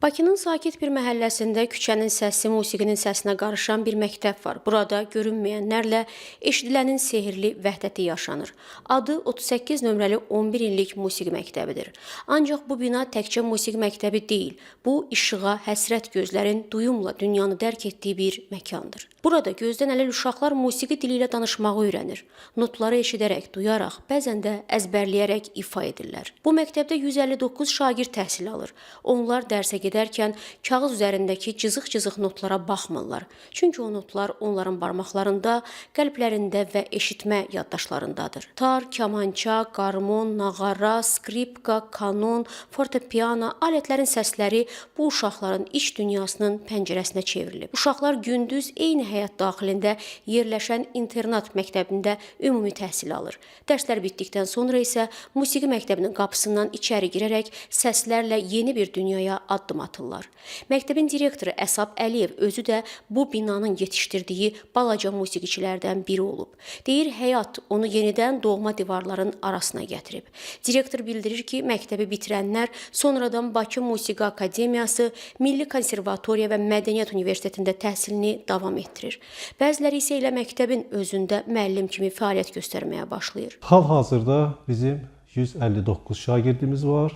Bakının sakit bir məhəlləsində küçənin səsi musiqinin səsinə qarışan bir məktəb var. Burada görünməyənlərlə eşidilənin sehirli vəhdəti yaşanır. Adı 38 nömrəli 11 illik musiqi məktəbidir. Ancaq bu bina təkcə musiqi məktəbi deyil. Bu işığa həsrət gözlərin duyumla dünyanı dərk etdiyi bir məkandır. Burada gözdən əlil uşaqlar musiqi dili ilə danışmağı öyrənir. Notları eşidərək, duyaraq, bəzən də əzbərləyərək ifa edirlər. Bu məktəbdə 159 şagird təhsil alır. Onlar dərsə gedərkən kağız üzərindəki cızıq-cızıq notlara baxmırlar. Çünki o notlar onların barmaqlarında, qəlblərində və eşitmə yaddaşlarındadır. Tar, kamança, qarmon, nağara, skripka, kanon, fortepiano alətlərin səsləri bu uşaqların iç dünyasının pəncərəsinə çevrilib. Uşaqlar gündüz eyni həyat daxilində yerləşən internat məktəbində ümumi təhsil alır. Dərslər bitdikdən sonra isə musiqi məktəbinin qapısından içəri girərək səslərlə yeni bir dünyaya addım atırlar. Məktəbin direktoru Əsab Əliyev özü də bu binanın yetişdirdiyi balaca musiqiçilərdən biri olub. Deyir, həyat onu yenidən doğma divarların arasına gətirib. Direktor bildirir ki, məktəbi bitirənlər sonradan Bakı Musiqi Akademiyası, Milli Konservatoriya və Mədəniyyət Universitetində təhsilini davam etdirir. Bəziləri isə elə məktəbin özündə müəllim kimi fəaliyyət göstərməyə başlayır. Hal-hazırda bizim 159 şagirdimiz var.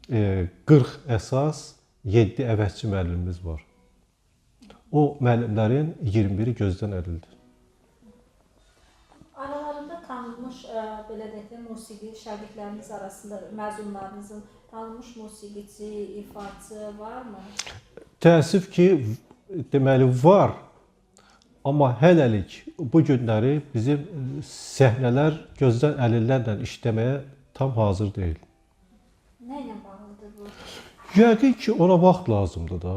40 əsas, 7 əvəzçi müəllimimiz var. O müəllimlərin 21-i gözdən əlildir. Aralarında tanınmış, belə deyək də, musiqi şagirdləriniz arasında məzunlarınızın tanınmış musiqiçi, ifaçı varmı? Təəssüf ki, deməli var. Amma hələlik bu günləri bizim səhnələr gözdən əlillərlə işləməyə tam hazır deyil. Nə ilə bağlıdır bu? Yəqin ki, ona vaxt lazımdır da.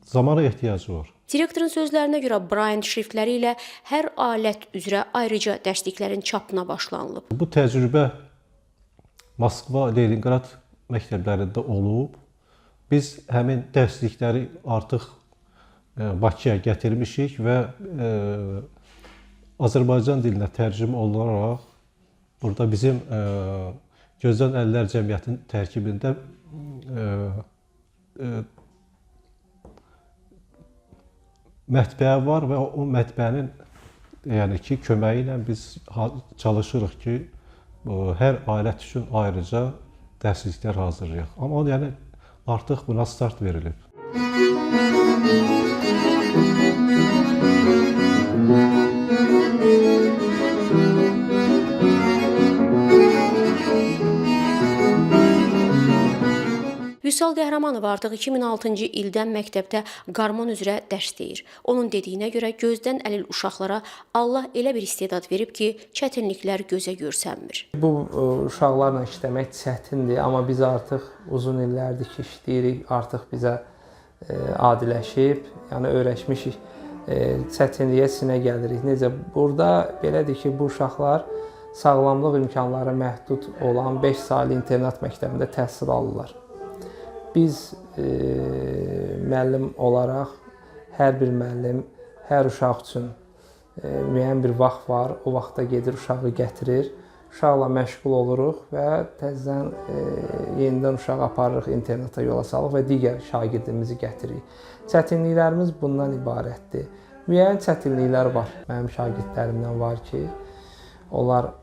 Zamana ehtiyacı var. Direktorun sözlərinə görə Braille şriftləri ilə hər alət üzrə ayrıca dərsliklərin çapına başlanılıb. Bu təcrübə Moskva, Leningrad məktəblərində olub. Biz həmin dərslikləri artıq Bakıya gətirmişik və Azərbaycan dilinə tərcümə olunaraq burada bizim Gözdən Əlillər Cəmiyyətinin tərkibində mətbəə var və o mətbəənin köməyi ilə biz çalışırıq ki, hər alət üçün ayrıca dərsliklər hazırlayaq. Amma artıq buna start verilib. Vüsal Qəhrəmanov artıq 2006-cı ildən məktəbdə qarmon üzrə dərs deyir. Onun dediyinə görə gözdən əlil uşaqlara Allah elə bir istedad verib ki, çətinliklər gözə görsənmir. Bu uşaqlarla işləmək çətindir, amma biz artıq uzun illərdir ki, işləyirik, artıq bizə adiləşib, yəni öyrəşmişik, çətinliyə sinə gəlirik. Necə? Burada belədir ki, bu uşaqlar sağlamlıq imkanları məhdud olan 5 saylı internat məktəbində təhsil alırlar. Biz müəllim olaraq hər bir müəllim hər uşaq üçün müəyyən bir vaxt var. O vaxtda gedir, uşağı gətirir, uşaqla məşğul oluruq və təzədən yenidən uşağı aparırıq internata, yola salırıq və digər şagirdimizi gətiririk. Çətinliklərimiz bundan ibarətdir. Müəyyən çətinliklər var. Mənim şagirdlərimdən var ki, onlar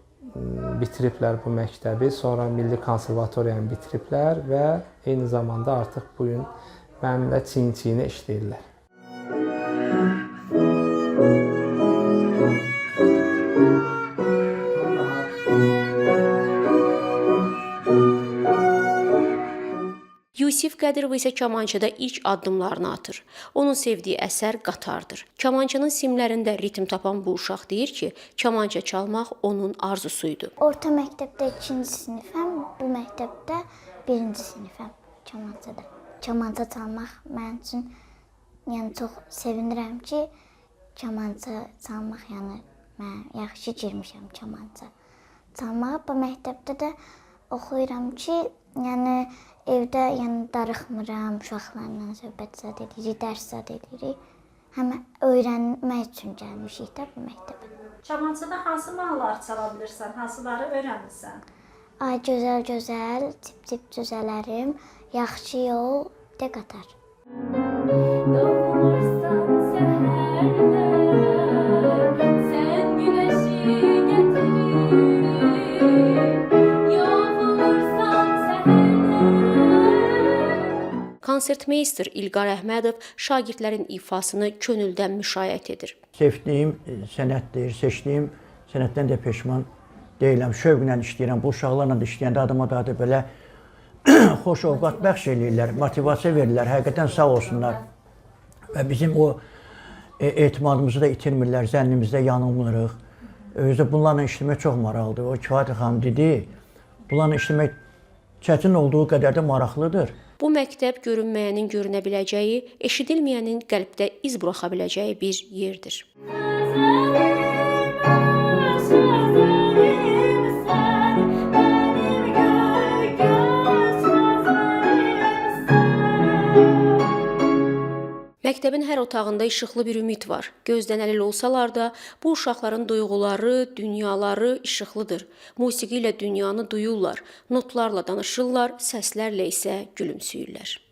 bitiriblər bu məktəbi, sonra Milli Konservatoriyanı bitiriblər və eyni zamanda artıq bu gün mənimlə çiyin-çiyinə işləyirlər. Yusif Qədirov isə kamançada ilk addımlarını atır. Onun sevdiyi əsər qatardır. Kamançanın simlərində ritm tapan bu uşaq deyir ki, kamança çalmaq onun arzusuydu. Orta məktəbdə 2-ci sinifəm, bu məktəbdə 1-ci sinifəm kamançada. Kamança çalmaq mənim üçün çox sevinirəm ki, kamança çalmaq, mən yaxşı girmişəm kamança çalmağa. Bu məktəbdə də oxuyuram ki, evdə darıxmıram, uşaqlarla söhbət zad edirik, dərs zad edirik. Həm öyrənmək üçün gəlmişik də bu məktəbə. Kamançada hansı mahnıları çala bilirsən, hansıları öyrənirsən? Ay gözəl, cip-cip cüzələrim, yaxşı yol də qatar. Doğmursan səhərlər, sən güneşi gətirir. Yoxulursan səhərlər. Konsertmeyster İlqar Əhmədov şagirdlərin ifasını könüldən müşayiət edir. Sevdiyim sənətdir, seçdiyim sənətdən də peşman deyiləm. Şövqlə işləyirəm. Bu uşaqlarla da işləyəndə adıma da belə xoş ovqat bəxş eləyirlər, motivasiya verirlər. Həqiqətən sağ olsunlar. Və bizim o etimadımızı da itirmirlər, zənnimizdə yanılmırıq. Özü bunlarla işləmək çox maraqlıdır. O Kifayət xanım dedi, bunlarla işləmək çətin olduğu qədər də maraqlıdır. Bu məktəb görünməyənin görünə biləcəyi, eşidilməyənin qəlbdə iz buraxa biləcəyi bir yerdir. Məktəbin hər otağında işıqlı bir ümid var. Gözdən əlil olsalar da, bu uşaqların duyğuları, dünyaları işıqlıdır. Musiqi ilə dünyanı duyurlar, notlarla danışırlar, səslərlə isə gülümsüyürlər.